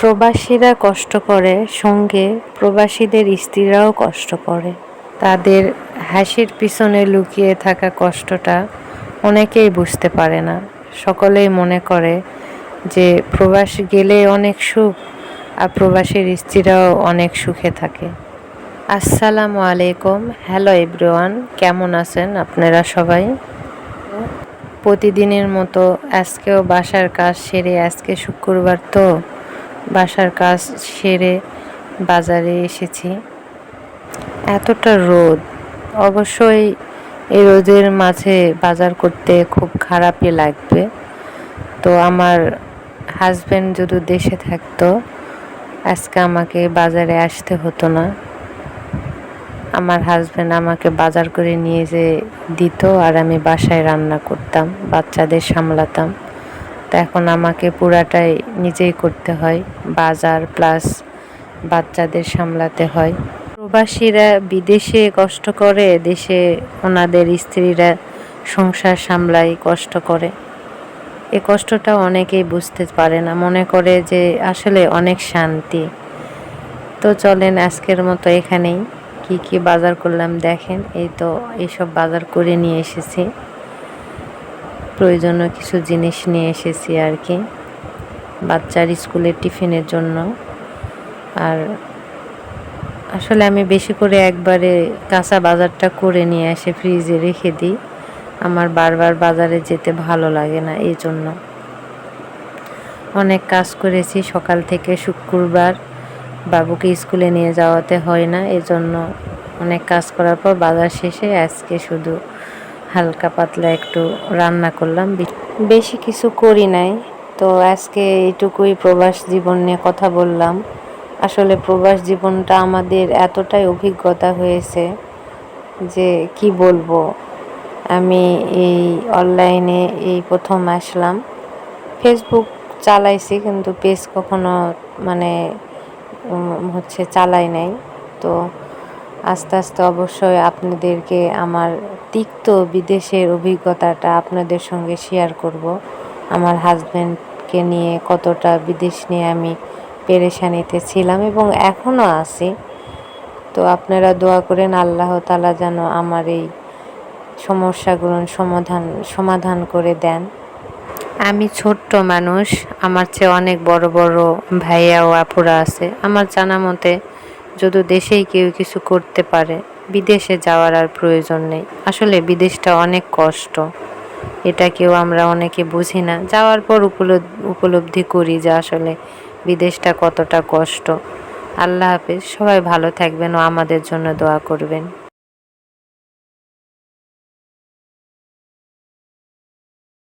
প্রবাসীরা কষ্ট করে, সঙ্গে প্রবাসীদের স্ত্রীরাও কষ্ট করে। তাদের হাসির পিছনে লুকিয়ে থাকা কষ্টটা অনেকেই বুঝতে পারে না। সকলেই মনে করে যে প্রবাসী গেলে অনেক সুখ, আর প্রবাসীর স্ত্রীরাও অনেক সুখে থাকে। আসসালামু আলাইকুম, হ্যালো এভরিওয়ান, কেমন আছেন আপনারা সবাই? প্রতিদিনের মতো আজকেও বাসার কাজ সেরে, আজকে শুক্রবার তো বাসার কাজ সেরে বাজারে এসেছি। এতটা রোদ, অবশ্যই এই রোদের মাঝে বাজার করতে খুব খারাপই লাগবে। তো আমার হাজব্যান্ড যদি দেশে থাকতো, আজকে আমাকে বাজারে আসতে হতো না। আমার হাজব্যান্ড আমাকে বাজার করে নিয়ে দিত, আর আমি বাসায় রান্না করতাম, বাচ্চাদের সামলাতাম। তো এখন আমাকে পুরাটাই নিজেই করতে হয়, বাজার প্লাস বাচ্চাদের সামলাতে হয়। প্রবাসীরা বিদেশে কষ্ট করে, দেশে ওনাদের স্ত্রীরা সংসার সামলায় কষ্ট করে। এই কষ্টটা অনেকেই বুঝতে পারে না, মনে করে যে আসলে অনেক শান্তি। তো চলেন আজকের মতো এখানেই কি কি বাজার করলাম দেখেন। এই তো এইসব বাজার করে নিয়ে এসেছি, প্রয়োজনীয় কিছু জিনিস নিয়ে এসেছি আর কি, বাচ্চার স্কুলের টিফিনের জন্য। আর আসলে আমি বেশি করে একবারে কাঁচা বাজারটা করে নিয়ে এসে ফ্রিজে রেখে দিই, আমার বারবার বাজারে যেতে ভালো লাগে না। এই জন্য অনেক কাজ করেছি সকাল থেকে, শুক্রবার বাবুকে স্কুলে নিয়ে যাওয়াতে হয় না, এজন্য অনেক কাজ করার পর বাজার শেষে আজকে শুধু হালকা পাতলা একটু রান্না করলাম, বেশি কিছু করি নাই। তো আজকে এইটুকুই প্রবাস জীবন নিয়ে কথা বললাম। আসলে প্রবাস জীবনটা আমাদের এতটাই অভিজ্ঞতা হয়েছে যে কি বলবো। আমি এই অনলাইনে এই প্রথম আসলাম, ফেসবুক চালাইছি কিন্তু পেজ কখনো চালাই নাই। তো আস্তে আস্তে অবশ্যই আপনাদেরকে আমার তিক্ত বিদেশের অভিজ্ঞতাটা আপনাদের সঙ্গে শেয়ার করব। আমার হাজব্যান্ডকে নিয়ে কতটা বিদেশ নিয়ে আমি পেরেশানিতে ছিলাম এবং এখনও আছি। তো আপনারা দোয়া করেন আল্লাহ তাআলা যেন আমার এই সমস্যাগুলো সমাধান করে দেন। আমি ছোট্ট মানুষ, আমার চেয়ে অনেক বড় বড় ভাইয়া ও আপুরা আছে। আমার জানা মতে যদি দেশেই কেউ কিছু করতে পারে, বিদেশে যাওয়ার আর প্রয়োজন নেই। আসলে বিদেশটা অনেক কষ্ট, এটা আমরা অনেকে বুঝি না। যাওয়ার পর উপলব্ধি করি যে আসলে বিদেশটা কতটা কষ্ট। আল্লাহ হাফেজ, সবাই ভালো থাকবেন ও আমাদের জন্য দোয়া করবেন।